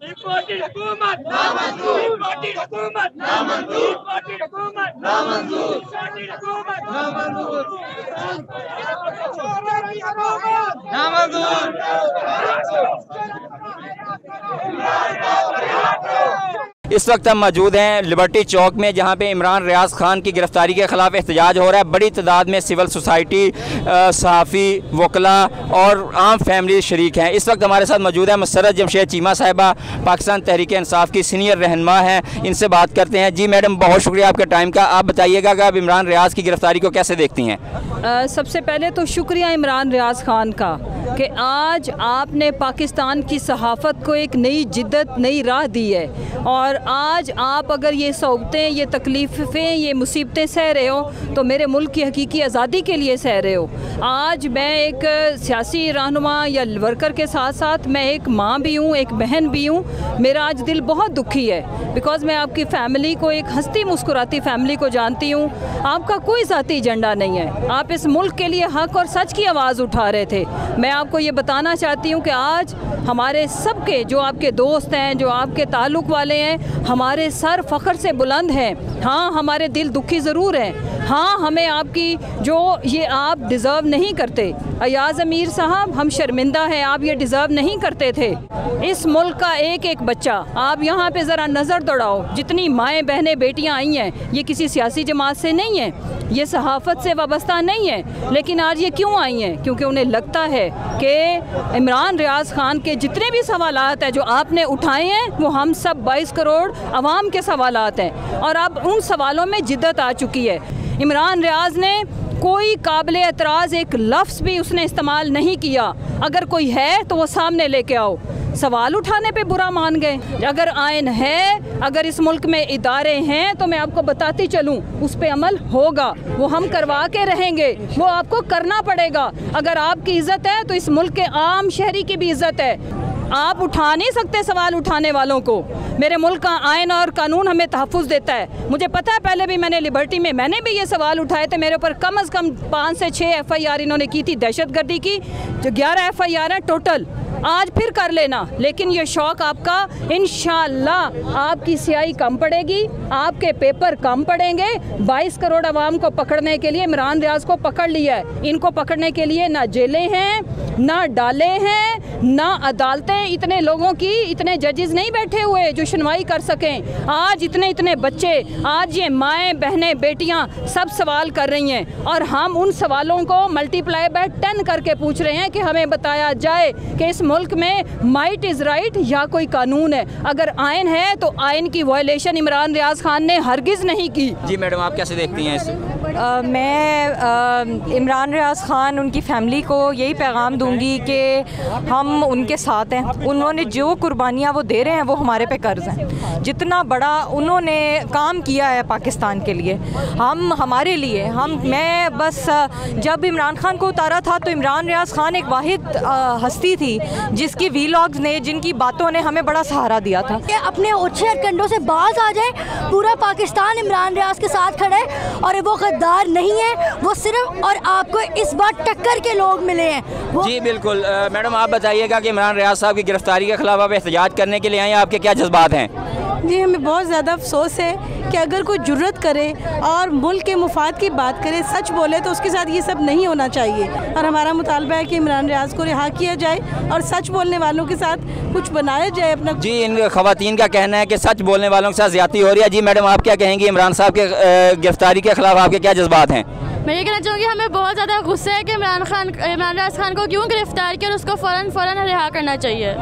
Reported हुकूमत नामंजूर, reported हुकूमत नामंजूर, रिपोर्टेड हुकूमत नामंजूर, रिपोर्टेड हुकूमत नामंजूर, नामंजूर। इस वक्त हम मौजूद हैं लिबर्टी चौक में, जहां पे इमरान रियाज खान की गिरफ्तारी के खिलाफ एहतजाज हो रहा है। बड़ी तादाद में सिविल सोसाइटी, सहाफ़ी, वकला और आम फैमिली शरीक हैं। इस वक्त हमारे साथ मौजूद है मुसर्रत जमशेद चीमा साहिबा, पाकिस्तान तहरीक इंसाफ की सीनियर रहनुमा हैं। इनसे बात करते हैं। जी मैडम, बहुत शुक्रिया आपके टाइम का। आप बताइएगा कि आप इमरान रियाज की गिरफ्तारी को कैसे देखती हैं? सबसे पहले तो शुक्रिया इमरान रियाज खान का कि आज आपने पाकिस्तान की सहाफ़त को एक नई जिद्दत, नई राह दी है। और आज आप अगर ये सौबतें, ये तकलीफ़ें, ये मुसीबतें सह रहे हो तो मेरे मुल्क की हकीकी आज़ादी के लिए सह रहे हो। आज मैं एक सियासी रहनुमा या वर्कर के साथ साथ मैं एक माँ भी हूँ, एक बहन भी हूँ। मेरा आज दिल बहुत दुखी है बिकॉज़ मैं आपकी फ़ैमिली को, एक हंसती मुस्कुराती फ़ैमिली को जानती हूँ। आपका कोई ज़ाती एजेंडा नहीं है, आप इस मुल्क के लिए हक़ और सच की आवाज़ उठा रहे थे। मैं आपको ये बताना चाहती हूँ कि आज हमारे सबके, जो आपके दोस्त हैं, जो आपके ताल्लुक़ वाले हैं, हमारे सर फ़ख्र से बुलंद हैं। हाँ, हमारे दिल दुखी ज़रूर हैं। हाँ, हमें आपकी जो ये आप डिज़र्व नहीं करते। अयाज़ अमीर साहब, हम शर्मिंदा हैं, आप ये डिज़र्व नहीं करते थे। इस मुल्क का एक एक बच्चा, आप यहाँ पे ज़रा नज़र दौड़ाओ, जितनी माएँ बहनें बेटियाँ आई हैं, ये किसी सियासी जमात से नहीं हैं, ये सहाफ़त से वाबस्ता नहीं है। लेकिन आज ये क्यों आई हैं? क्योंकि उन्हें लगता है कि इमरान रियाज खान के जितने भी सवालात हैं जो आपने उठाए हैं, वो हम सब 22 करोड़ अवाम के सवालात हैं। और अब उन सवालों में जिद्दत आ चुकी है। इमरान रियाज ने कोई काबिल एतराज़ एक लफ्ज़ भी उसने इस्तेमाल नहीं किया। अगर कोई है तो वो सामने लेके आओ। सवाल उठाने पे बुरा मान गए। अगर आइन है, अगर इस मुल्क में इदारे हैं तो मैं आपको बताती चलूँ, उस पे अमल होगा, वो हम करवा के रहेंगे, वो आपको करना पड़ेगा। अगर आपकी इज़्ज़त है तो इस मुल्क के आम शहरी की भी इज़्ज़त है। आप उठा नहीं सकते सवाल उठाने वालों को। मेरे मुल्क का आइन और कानून हमें तहफ़्फ़ुज़ देता है। मुझे पता है, पहले भी मैंने लिबर्टी में मैंने भी ये सवाल उठाए थे। मेरे ऊपर कम से कम 5 से 6 FIR इन्होंने की थी, दहशतगर्दी की, जो 11 FIR है टोटल। आज फिर कर लेना, लेकिन ये शौक़ आपका, इंशाअल्लाह आपकी स्याही कम पड़ेगी, आपके पेपर कम पड़ेंगे। 22 करोड़ अवाम को पकड़ने के लिए इमरान रियाज को पकड़ लिया है। इनको पकड़ने के लिए ना जेलें हैं, ना डाले हैं, ना अदालतें। इतने लोगों की, इतने जजेस नहीं बैठे हुए जो सुनवाई कर सकें। आज इतने इतने बच्चे, आज ये माएँ बहनें बेटियाँ सब सवाल कर रही हैं, और हम उन सवालों को मल्टीप्लाई बाय 10 करके पूछ रहे हैं कि हमें बताया जाए कि इस मुल्क में माइट इज़ राइट या कोई कानून है। अगर आइन है तो आइन की वायलेशन इमरान रियाज खान ने हरगिज़ नहीं की। जी मैडम, आप कैसे देखती हैं इसे? मैं इमरान रियाज खान, उनकी फ़ैमिली को यही पैगाम दूंगी कि हम उनके साथ हैं। उन्होंने जो कुर्बानियाँ वो दे रहे हैं वो हमारे पे कर्ज़ हैं। जितना बड़ा उन्होंने काम किया है पाकिस्तान के लिए, हम हमारे लिए, मैं बस जब इमरान खान को उतारा था तो इमरान रियाज खान एक वाहिद हस्ती थी जिसकी वीलॉग्स ने, जिनकी बातों ने हमें बड़ा सहारा दिया था। अपने ओछे कंडों से बाज आ जाए, पूरा पाकिस्तान इमरान रियाज के साथ खड़े, और वो गद्दार नहीं है, वो सिर्फ और आपको इस बार टक्कर के लोग मिले हैं। जी बिल्कुल। मैडम, आप बताइएगा कि इमरान रियाज साहब की गिरफ्तारी के खिलाफ आप एहतजाज करने के लिए आए हैं, आपके क्या जज्बात हैं? जी, हमें बहुत ज़्यादा अफसोस है कि अगर कोई जुर्रत करे और मुल्क के मुफाद की बात करे, सच बोले, तो उसके साथ ये सब नहीं होना चाहिए। और हमारा मुतालबा है कि इमरान रियाज को रिहा किया जाए और सच बोलने वालों के साथ कुछ बनाया जाए अपना। जी, इन खवातीन का कहना है कि सच बोलने वालों के साथ ज़्यादती हो रही है। जी मैडम, आप क्या कहेंगी? इमरान साहब के गिरफ्तारी के खिलाफ आपके क्या जज्बात हैं? मैं ये कहना चाहूँगी, हमें बहुत ज़्यादा गुस्सा है कि इमरान रियाज खान को क्यों गिरफ्तार किया और उसको फ़ौरन रिहा करना चाहिए।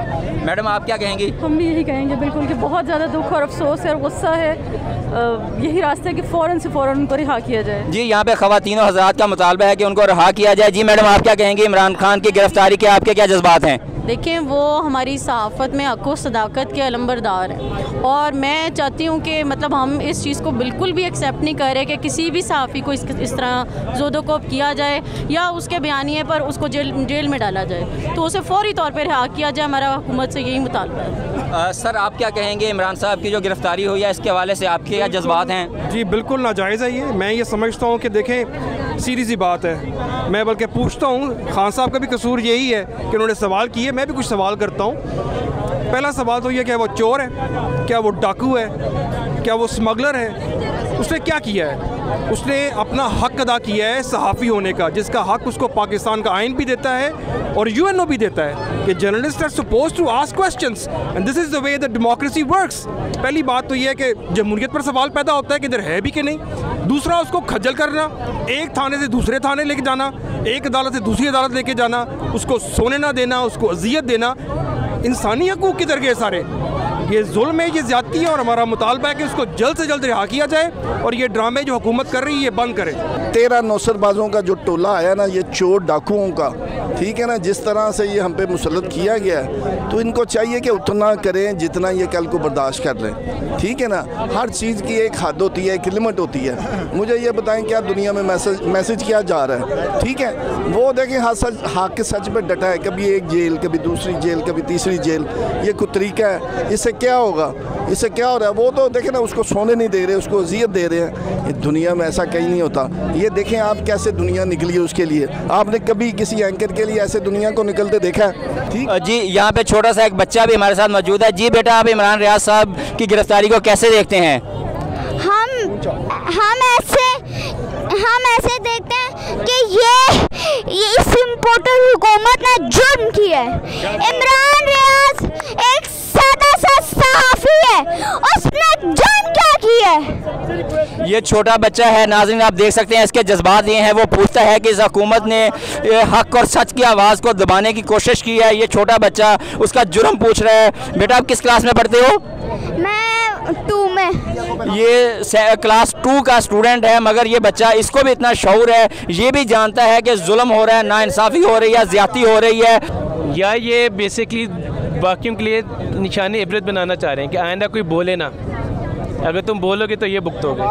मैडम, आप क्या कहेंगी? हम भी यही कहेंगे बिल्कुल कि बहुत ज़्यादा दुख और अफसोस है और गुस्सा है। यही रास्ता है कि फ़ौरन से फ़ौरन उनको रिहा किया जाए। जी, यहाँ पे खवातीनों हज़रात का मुतालबा है कि उनको रिहा किया जाए। जी मैडम, आप क्या कहेंगी? इमरान खान की गिरफ्तारी के आपके क्या जज्बात हैं? देखें, वो हमारी सहाफ़त में हक़ व सदाकत के अलंबरदार हैं, और मैं चाहती हूँ कि मतलब हम इस चीज़ को बिल्कुल भी एक्सेप्ट नहीं कर रहे कि किसी भी सहाफ़ी को इस तरह ज़ोदोकोप किया जाए या उसके बयानिए पर उसको जेल में डाला जाए। तो उसे फ़ौरी तौर पर रिहा किया जाए। हमारा हुकूमत से यही मुतालबा है। सर, आप क्या कहेंगे? इमरान साहब की जो गिरफ्तारी हुई है, इसके हवाले से आपके क्या जज्बात हैं? जी बिल्कुल नाजायज़ है ये। मैं ये समझता हूँ कि देखें, सीधी सी बात है। मैं बल्कि पूछता हूँ, खान साहब का भी कसूर यही है कि उन्होंने सवाल किए, मैं भी कुछ सवाल करता हूँ। पहला सवाल तो ये क्या वो चोर है, क्या वो डाकू है, क्या वो स्मगलर है? उसने क्या किया है? उसने अपना हक अदा किया है सहाफ़ी होने का, जिसका हक उसको पाकिस्तान का आइन भी देता है और यूएनओ भी देता है कि journalist are supposed to ask questions and this is the way the democracy works. पहली बात तो ये है कि जमहूरियत पर सवाल पैदा होता है कि इधर है भी कि नहीं। दूसरा, उसको खज्जल करना, एक थाने से दूसरे थाने लेके जाना, एक अदालत से दूसरी अदालत लेके जाना, उसको सोने ना देना, उसको अजियत देना, इंसानी हकूक़ किधर गए सारे? ये जुल्म है, ये ज़्यादती है और हमारा मुतालबा है कि उसको जल्द से जल्द रिहा किया जाए और ये ड्रामे जो हुकूमत कर रही है ये बंद करे। 13 नौसरबाजों का जो टोला आया ना, ये चोर डाकुओं का, ठीक है ना, जिस तरह से ये हम पे मुसल्लत किया गया है, तो इनको चाहिए कि उतना करें जितना ये कल को बर्दाश्त कर लें, ठीक है ना। हर चीज़ की एक हद होती है, एक लिमिट होती है। मुझे ये बताएं क्या दुनिया में मैसेज किया जा रहा है, ठीक है। वो देखें हक सच पे डटा है, कभी एक जेल, कभी दूसरी जेल, कभी तीसरी जेल, ये कोई तरीका है? इससे क्या होगा? इससे क्या हो रहा है? वो तो देखें ना, उसको सोने नहीं दे रहे, उसको अजियत दे रहे हैं। दुनिया में ऐसा कहीं नहीं होता। ये देखें आप कैसे दुनिया निकली है उसके लिए। आपने कभी किसी एंकर के लिए ऐसे दुनिया को निकलते देखा है? ठीक जी, यहाँ पे छोटा सा एक बच्चा भी हमारे साथ मौजूद है। जी बेटा, आप इमरान रियाज साहब की गिरफ्तारी को कैसे देखते हैं? हम ऐसे देखते हैं कि ये इस इम्पोर्टर हुकूमत ने जुर्म किया है। इमरान रियाज एक सादा सा सहाफ़ी है, उसने जुर्म क्या किया है? ये छोटा बच्चा है, नाज़रीन आप देख सकते हैं इसके जज्बात ये हैं। वो पूछता है कि इस हुकूमत ने हक और सच की आवाज़ को दबाने की कोशिश की है। ये छोटा बच्चा उसका जुर्म पूछ रहा है। बेटा, आप किस क्लास में पढ़ते हो? मैं 2 में। ये क्लास 2 का स्टूडेंट है, मगर ये बच्चा, इसको भी इतना शऊर है, ये भी जानता है कि जुल्म हो रहा है, नाइंसाफ़ी हो रही है, ज़्यादती हो रही है। या ये बेसिकली वाक़ियों के लिए निशानी इबरत बनाना चाह रहे हैं कि आइंदा कोई बोले ना, अगर तुम बोलोगे तो ये भुगतोगे।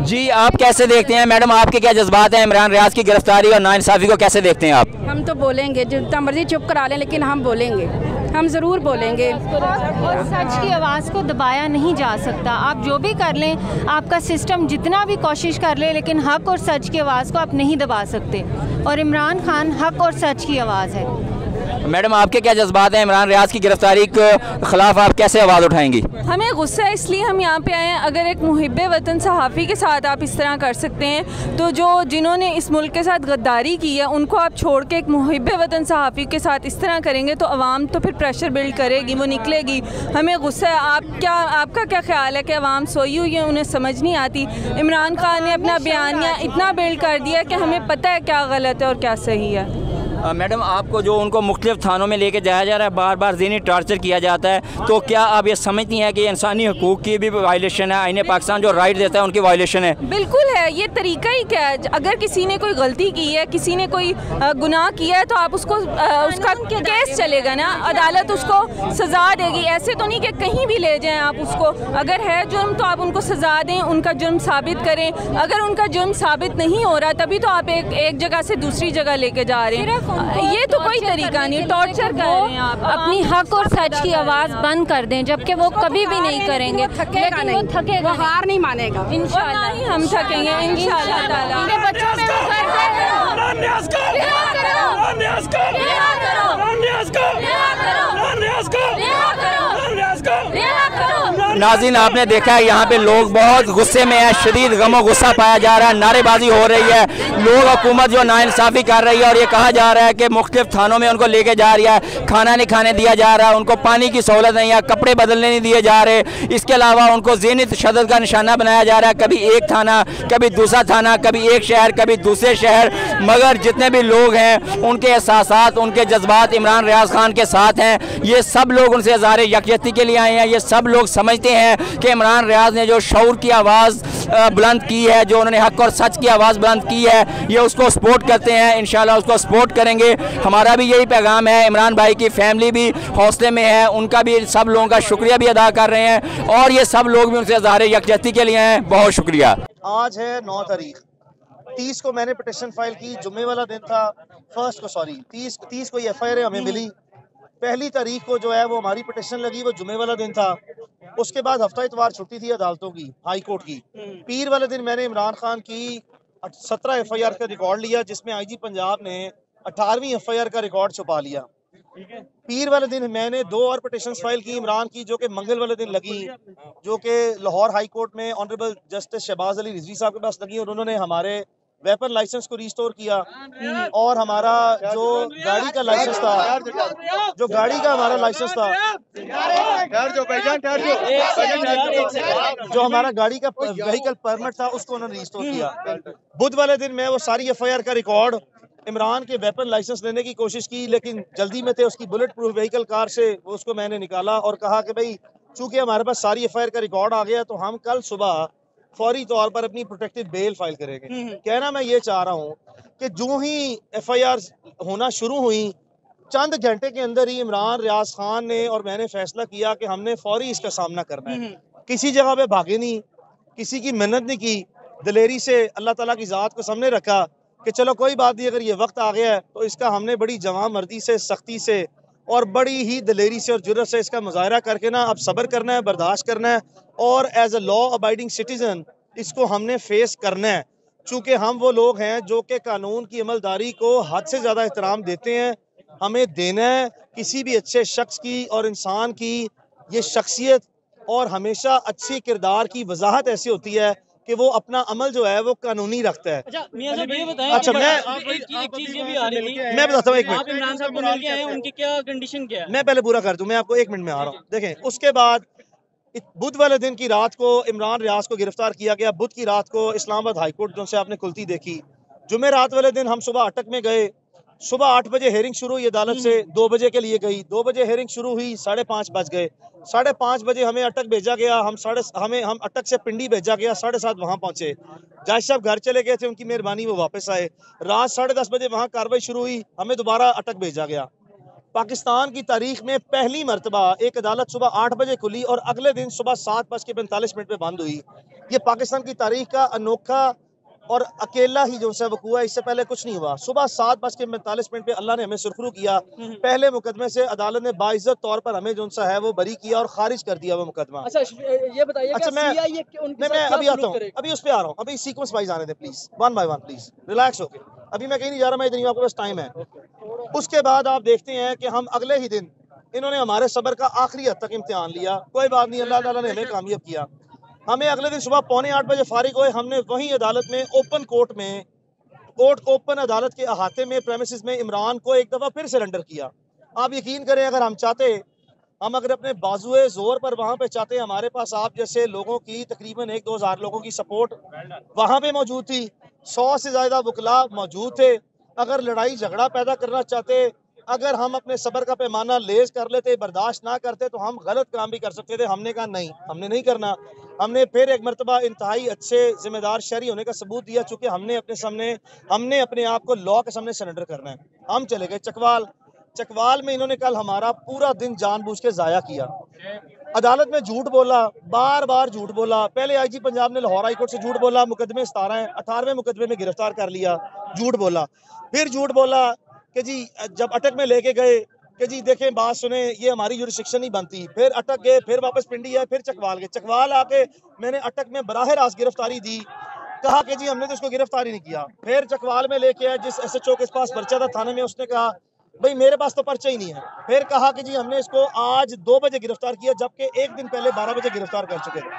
जी, आप कैसे देखते हैं मैडम, आपके क्या जज्बात हैं इमरान रियाज की गिरफ्तारी और नाइंसाफ़ी को कैसे देखते हैं आप? हम तो बोलेंगे, जितना मर्जी चुप करा लें, लेकिन हम बोलेंगे, हम ज़रूर बोलेंगे। और सच की आवाज़ को दबाया नहीं जा सकता। आप जो भी कर लें, आपका सिस्टम जितना भी कोशिश कर ले, लेकिन हक और सच की आवाज़ को आप नहीं दबा सकते। और इमरान खान हक और सच की आवाज़ है। मैडम, आपके क्या जज्बात हैं इमरान रियाज की गिरफ्तारी के खिलाफ, आप कैसे आवाज़ उठाएंगी? हमें गुस्सा है, इसलिए हम यहाँ पे आए हैं। अगर एक मुहिब्बे वतन सहाफ़ी के साथ आप इस तरह कर सकते हैं, तो जिन्होंने इस मुल्क के साथ गद्दारी की है उनको आप छोड़ के एक मुहिब्बे वतन सहाफ़ी के साथ इस तरह करेंगे तो अवाम तो फिर प्रेशर बिल्ड करेगी, वो निकलेगी। हमें गुस्सा है। आपका क्या ख्याल है कि अवाम सोई हुई है, उन्हें समझ नहीं आती? इमरान खान ने अपना बयानिया इतना बिल्ड कर दिया कि हमें पता है क्या गलत है और क्या सही है। मैडम, आपको जो उनको मुख्तलिफ थानों में लेके जाया जा रहा है, बार बार ज़हनी टार्चर किया जाता है, तो क्या आप ये समझती हैं कि इंसानी हकूक़ की भी वायलेशन है? आईने पाकिस्तान जो राइट देता है उनकी वायलेशन है? बिल्कुल है। ये तरीका ही क्या है? अगर किसी ने कोई गलती की है, किसी ने कोई गुनाह किया है, तो आप उसको उसका केस चलेगा ना, अदालत उसको सज़ा देगी। ऐसे तो नहीं कि कहीं भी ले जाएं आप उसको। अगर है जुर्म तो आप उनको सज़ा दें, उनका जुर्म साबित करें। अगर उनका जुर्म साबित नहीं हो रहा, तभी तो आप एक जगह से दूसरी जगह लेके जा रहे हैं। ये तो कोई तरीका नहीं, टॉर्चर कर रहे हैं आप। अपनी हक और सच की आवाज़ बंद कर दें, जबकि वो कभी भी नहीं करेंगे, लेकिन वो थकेगा, वो हार नहीं मानेगा। इंशाल्लाह ही हम थकेंगे, इंशाल्लाह ताला। बच्चों में नाज़रीन, आपने देखा है यहाँ पे लोग बहुत गुस्से में है, शदीद गम और गुस्सा पाया जा रहा है, नारेबाजी हो रही है। लोग हुकूमत जो नाइंसाफ़ी कर रही है, और ये कहा जा रहा है कि मुख्तलिफ थानों में उनको लेके जा रही है, खाना नहीं खाने दिया जा रहा है, उनको पानी की सहूलत नहीं है, कपड़े बदलने नहीं दिए जा रहे। इसके अलावा उनको ज़हनी तशद्दुद का निशाना बनाया जा रहा है, कभी एक थाना, कभी दूसरा थाना, कभी एक शहर, कभी दूसरे शहर। मगर जितने भी लोग हैं, उनके एहसासात, उनके जज्बात इमरान रियाज खान के साथ हैं। ये सब लोग उनसे इज़हार यकजहती के लिए आए हैं। ये सब लोग समझते हैं कि इमरान रियाज ने जो शऊर की आवाज़ बुलंद की है, जो उन्होंने हक और सच की आवाज़ बुलंद की है, ये उसको सपोर्ट करते हैं। इंशाल्लाह उसको सपोर्ट करेंगे। हमारा भी यही पैगाम है। इमरान भाई की फैमिली भी हौसले में है, उनका भी सब लोगों का शुक्रिया भी अदा कर रहे हैं, और ये सब लोग भी उनसे इज़हार यकजहती के लिए हैं। बहुत शुक्रिया। आज है 9 तारीख, 30 को मैंने पिटिशन फाइल की, जुम्मे वाला दिन था, 30 को FIR हमें मिली। पहली तारीख को जो है वो हमारी पिटिशन लगी, वो जुम्मे वाला दिन था। उसके बाद हफ्ता इतवार छुट्टी थी अदालतों की, हाई कोर्ट की। पीर वाले दिन मैंने इमरान खान की 17 FIR का रिकॉर्ड लिया, जिसमें IG पंजाब ने 18वीं FIR का रिकॉर्ड छुपा लिया। पीर वाले दिन मैंने 2 और पिटिशंस फाइल की इमरान की, जो कि मंगल वाले दिन लगी, जो कि लाहौर हाई कोर्ट में ऑनरेबल जस्टिस शहबाज अली रिजवी साहब के पास लगी, और उन्होंने हमारे वेपन लाइसेंस को रिस्टोर किया, और हमारा जो गाड़ी का लाइसेंस था, जो गाड़ी का हमारा लाइसेंस था, जो हमारा गाड़ी का व्हीकल परमिट था, उसको उन्होंने रिस्टोर किया। बुध वाले दिन मैं वो सारी FIR का रिकॉर्ड इमरान के वेपन लाइसेंस लेने की कोशिश की, लेकिन जल्दी में थे, उसकी बुलेट प्रूफ व्हीकल कार से उसको मैंने निकाला और कहा कि भाई चूंकि हमारे पास सारी FIR का रिकॉर्ड आ गया, तो हम कल सुबह फौरी तौर पर अपनी प्रोटेक्टिव बेल फाइल करेंगे। कहना मैं ये चाह रहा हूँ कि जो ही FIR होना शुरू हुई, चंद घंटे के अंदर ही इमरान रियाज खान ने और मैंने फैसला किया कि हमने फौरी इसका सामना करना है। किसी जगह पे भागे नहीं, किसी की मेहनत नहीं की, दिलेरी से अल्लाह ताला की ज़ात को सामने रखा कि चलो कोई बात नहीं, अगर ये वक्त आ गया है तो इसका हमने बड़ी जवां मर्दी से, सख्ती से और बड़ी ही दिलेरी से और जुर्रत से इसका मुजाहरा करके ना अब सब्र करना है, बर्दाश्त करना है, और as a law abiding citizen इसको हमने फेस करना है। चूँकि हम वो लोग हैं जो कि कानून की अमलदारी को हद से ज़्यादा एहतराम देते हैं, हमें देना है। किसी भी अच्छे शख्स की और इंसान की ये शख्सियत और हमेशा अच्छी किरदार की वजाहत ऐसी होती है कि वो अपना अमल जो है वो कानूनी रखता है। अच्छा मियां साहब ये बताएं, अच्छा मैं एक चीज ये भी आ रही थी, मैं बताता हूँ, एक आप इमरान साहब को मिल के आए, उनकी क्या कंडीशन क्या है? मैं पहले पूरा कर दूं, मैं आपको 1 मिनट में आ रहा हूँ। देखें, उसके बाद बुध वाले दिन की रात को इमरान रियाज को गिरफ्तार किया गया। बुध की रात को इस्लामाबाद हाई कोर्ट जो से आपने खुलती देखी। जुमे रात वाले दिन हम सुबह अटक में गए। सुबह 8 बजे हेयरिंग शुरू हुई अदालत से, 2 बजे के लिए गई। 2 बजे हेयरिंग शुरू हुई, 5:30 बज गए। 5:30 बजे हमें अटक भेजा गया। हम अटक से पिंडी भेजा गया। 7:30 वहाँ पहुँचे। जज साहब घर चले गए थे, उनकी मेहरबानी वो वापस आए। रात 10:30 बजे वहाँ कार्रवाई शुरू हुई, हमें दोबारा अटक भेजा गया। पाकिस्तान की तारीख में पहली मरतबा एक अदालत सुबह 8 बजे खुली और अगले दिन सुबह 7:45 पे बंद हुई। ये पाकिस्तान की तारीख का अनोखा और अकेला ही जो सा वकूआ है, इससे पहले कुछ नहीं हुआ। सुबह 7:45 पे अल्लाह ने हमें सुरखरू किया। पहले मुकदमे से अदालत ने बाइज्जत तौर पर हमें जो सा है वो बरी किया और खारिज कर दिया वो मुकदमा। अच्छा ये बताइए, अच्छा मैं अभी आता हूँ, अभी उस पर आ रहा हूँ। अभी सीक्वेंस वाइज आने दे प्लीज, 1 बाय 1 प्लीज, रिलैक्स होके। अभी मैं कहीं नहीं जा रहा, मैं इधर ही, आपके पास टाइम है। उसके बाद आप देखते हैं कि हम अगले ही दिन इन्होंने हमारे सब्र का आखिरी हद तक इम्तिहान लिया। कोई बात नहीं, अल्लाह ताला ने हमें कामयाब किया। हमें अगले दिन सुबह 7:45 बजे फारिग हुए। हमने वहीं अदालत में ओपन कोर्ट में ओपन अदालत के अहाते में प्रेमिसेस में इमरान को एक दफ़ा फिर सरेंडर किया। आप यकीन करें, अगर हम चाहते, हम अगर अपने बाजुए जोर पर वहाँ पे चाहते, हमारे पास आप जैसे लोगों की तकरीबन 1-2 हज़ार लोगों की सपोर्ट वहाँ पे मौजूद थी। 100 से ज़्यादा वकला मौजूद थे। अगर लड़ाई झगड़ा पैदा करना चाहते, अगर हम अपने सब्र का पैमाना लेज कर लेते, बर्दाश्त ना करते, तो हम गलत काम भी कर सकते थे। हमने कहा नहीं, हमने नहीं करना। हमने फिर एक मरतबा इंतहाई अच्छे जिम्मेदार शहरी होने का सबूत दिया। चूँकि हमने अपने आप को लॉ के सामने सरेंडर करना है। हम चले गए चकवाल में इन्होंने कल हमारा पूरा दिन जानबूझ के ज़ाया किया। अदालत में झूठ बोला, बार बार झूठ बोला। पहले IG पंजाब ने लाहौर हाई कोर्ट से झूठ बोला, मुकदमे 17 हैं, 18वें मुकदमे में गिरफ्तार कर लिया, झूठ बोला। फिर झूठ बोला कि जी जब अटक में लेके गए कि जी देखें, बात सुने, ये हमारी जुरिस्डिक्शन नहीं बनती। फिर अटक गए, फिर वापस पिंडी आए, फिर चकवाल गए। चकवाल आके मैंने अटक में बराह रास्त गिरफ्तारी दी, कहा कि जी हमने तो इसको गिरफ्तारी नहीं किया। फिर चकवाल में लेके आए, जिस SHO के पास पर्चा था थाने में, उसने कहा भाई मेरे पास तो पर्चा ही नहीं है। फिर कहा कि जी हमने इसको आज 2 बजे गिरफ्तार किया, जबकि एक दिन पहले 12 बजे गिरफ्तार कर चुके थे।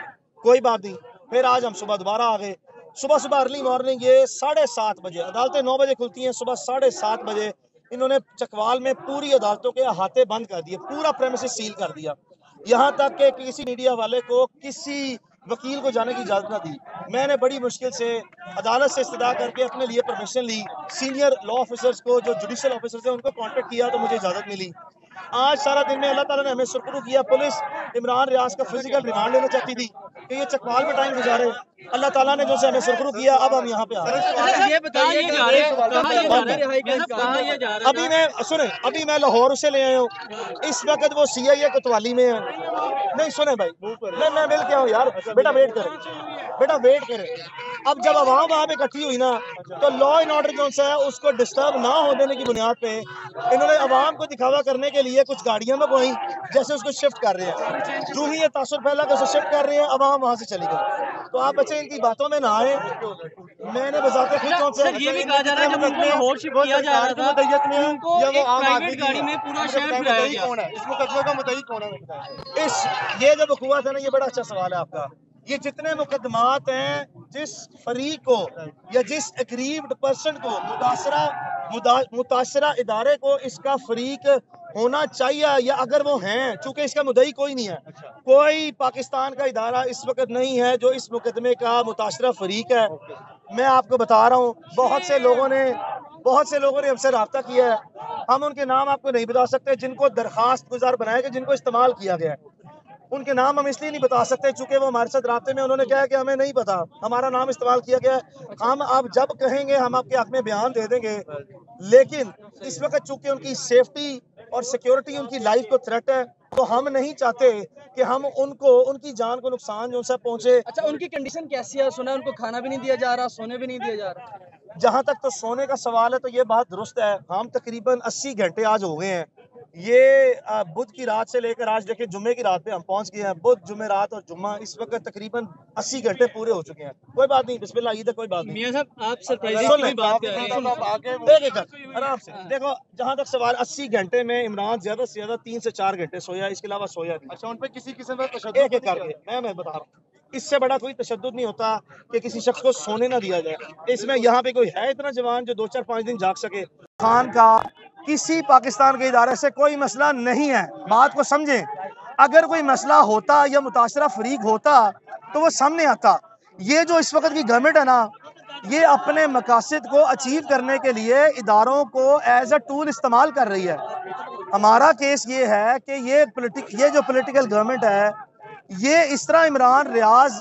कोई बात नहीं, फिर आज हम सुबह दोबारा आ गए। सुबह अर्ली मॉर्निंग, ये 7:30 बजे, अदालतें 9 बजे खुलती हैं, सुबह 7:30 बजे इन्होंने चकवाल में पूरी अदालतों के अहाते बंद कर दिए, पूरा प्रेमिसेस सील कर दिया। यहाँ तक कि किसी मीडिया वाले को, किसी वकील को जाने की इजाज़त ना दी। मैंने बड़ी मुश्किल से अदालत से इस्तदा करके अपने लिए परमिशन ली। सीनियर लॉ ऑफिसर्स को, जो जुडिशल ऑफिसर्स हैं, उनको कांटेक्ट किया तो मुझे इजाज़त मिली। आज सारा दिन में अल्लाह ताला ने हमें सुरखरू किया। पुलिस इमरान रियाज का फिजिकल रिमांड लेना चाहती थी कि ये चकवाल में टाइम गुजारे। अल्लाह ताला ने जो से हमें सुरखरू किया। अब हम यहाँ पे आ रहे हैं। अभी मैं लाहौर से ले आया हूँ। इस वक्त वो CIA कोतवाली में है। नहीं सुने भाई, मैं मिल के आऊँ यार। बेटा वेट करें, अब जब आवाम वहाँ पे इकट्ठी हुई ना, तो लॉ एंड ऑर्डर जो है उसको डिस्टर्ब ना हो देने की बुनियाद पे इन्होंने आवाम को दिखावा करने के लिए कुछ गाड़ियां मंगवाई, जैसे उसको शिफ्ट कर रहे हैं। जो ही ये तासुर फैला के उसे शिफ्ट कर रहे हैं, आवाम वहाँ से चली गई। तो आप बच्चे इनकी बातों में ना आए। मैंने बजाते खुद कौन सर ये भी कहा जा रहा है जब उनको लाहौर शिफ्ट किया जा रहा था उनको एक प्राइवेट गाड़ी में पूरा शहर फिराया गया। इस मुकदमे का मुद्दई कौन है? ये जो हुआ था ना, ये बड़ा अच्छा सवाल है आपका। ये जितने मुकदमात हैं, जिस फरीक को या जिस एग्रीव्ड पर्सन को मुतासरा इदारे को इसका फरीक होना चाहिए, या अगर वो हैं, चूंकि इसका मुद्दई कोई नहीं है, कोई पाकिस्तान का इदारा इस वक्त नहीं है जो इस मुकदमे का मुतासरा फरीक है। मैं आपको बता रहा हूँ, बहुत से लोगों ने हमसे रब्ता किया है। हम उनके नाम आपको नहीं बता सकते जिनको दरखास्त गुजार बनाया गया, जिनको इस्तेमाल किया गया है। उनके नाम हम इसलिए नहीं बता सकते चूंकि वो हमारे साथ राब्ते में, उन्होंने कहा कि हमें नहीं पता, हमारा नाम इस्तेमाल किया गया है। हम आप जब कहेंगे हम आपके हक में बयान दे देंगे, लेकिन इस वक्त चूंकि उनकी सेफ्टी और सिक्योरिटी, उनकी लाइफ को थ्रेट है, तो हम नहीं चाहते कि हम उनकी जान को नुकसान जो सा पहुंचे। अच्छा, उनकी कंडीशन कैसी है? सुना उनको खाना भी नहीं दिया जा रहा, सोने भी नहीं दिया जा रहा। जहाँ तक तो सोने का सवाल है तो ये बात दुरुस्त है। हम तकरीबन 80 घंटे आज हो गए हैं। ये बुध की रात से लेकर आज देखिए जुम्मे की रात पे हम पहुंच गए हैं। बुध, जुमेरात और जुम्मा, इस वक्त तकरीबन 80 घंटे पूरे हो चुके हैं। कोई बात नहीं, बिस्मिल्लाह, ईद है, कोई बात नहीं। मियां साहब, आप सरप्राइजिंग की बात कर रहे हैं। एक आराम से देखो, जहाँ तक सवाल 80 घंटे में इमरान ज्यादा से ज्यादा 3 से 4 घंटे सोया, इसके अलावा सोया नहीं। अच्छा, उन पे किसी किस्म का तशद्दुद एक करके मैं बता रहा हूँ, इससे बड़ा कोई तशद्दुद नहीं होता कि किसी शख्स को सोने ना दिया जाए। इसमें यहाँ पे कोई है इतना जवान जो 2-4-5 दिन जाग सके? खान का किसी पाकिस्तान के इदारे से कोई मसला नहीं है, बात को समझें। अगर कोई मसला होता या मुतासरा फरीक होता तो वो सामने आता। ये जो इस वक्त की गवर्नमेंट है ना, ये अपने मकासद को अचीव करने के लिए इदारों को एज अ टूल इस्तेमाल कर रही है। हमारा केस ये है कि ये जो पॉलिटिकल गवर्नमेंट है, ये इस तरह इमरान रियाज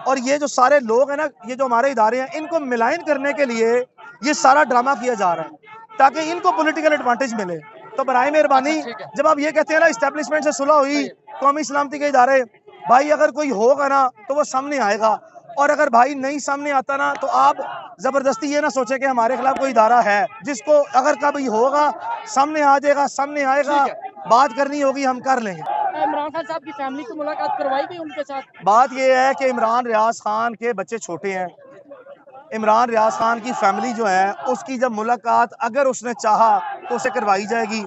और ये जो सारे लोग हैं ना, ये जो हमारे इदारे हैं, इनको मिलाइन करने के लिए ये सारा ड्रामा किया जा रहा है ताकि इनको पॉलिटिकल एडवांटेज मिले। तो बराए मेहरबानी, जब आप ये कहते हैं ना इस्टेब्लिशमेंट से सुलह हुई, कौमी सलामती के इदारे, भाई अगर कोई होगा ना तो वो सामने आएगा, और अगर भाई नहीं सामने आता ना तो आप जबरदस्ती ये ना सोचे कि हमारे खिलाफ कोई इदारा है। जिसको अगर कभी होगा सामने आ जाएगा, सामने आएगा, बात करनी होगी, हम कर लेंगे। इमरान खान साहब की फैमिली से मुलाकात करवाई गई उनके साथ? बात यह है कि इमरान रियाज खान के बच्चे छोटे हैं। इमरान रियाज खान की फैमिली जो है उसकी जब मुलाकात अगर उसने चाहा तो उसे करवाई जाएगी।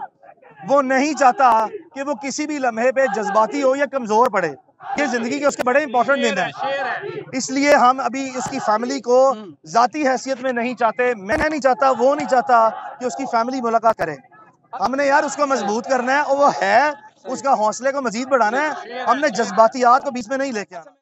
वो नहीं चाहता कि वो किसी भी लम्हे पे जज्बाती हो या कमजोर पड़े। ये जिंदगी के उसके बड़े इंपॉर्टेंट दिन है, इसलिए हम अभी उसकी फैमिली को जाती हैसियत में नहीं चाहते। मैं नहीं चाहता, वो नहीं चाहता कि उसकी फैमिली मुलाकात करे। हमने यार उसको मजबूत करना है, और वो है, उसका हौसले को मजीद बढ़ाना है। हमने जज्बातियात को बीच में नहीं लेके आना।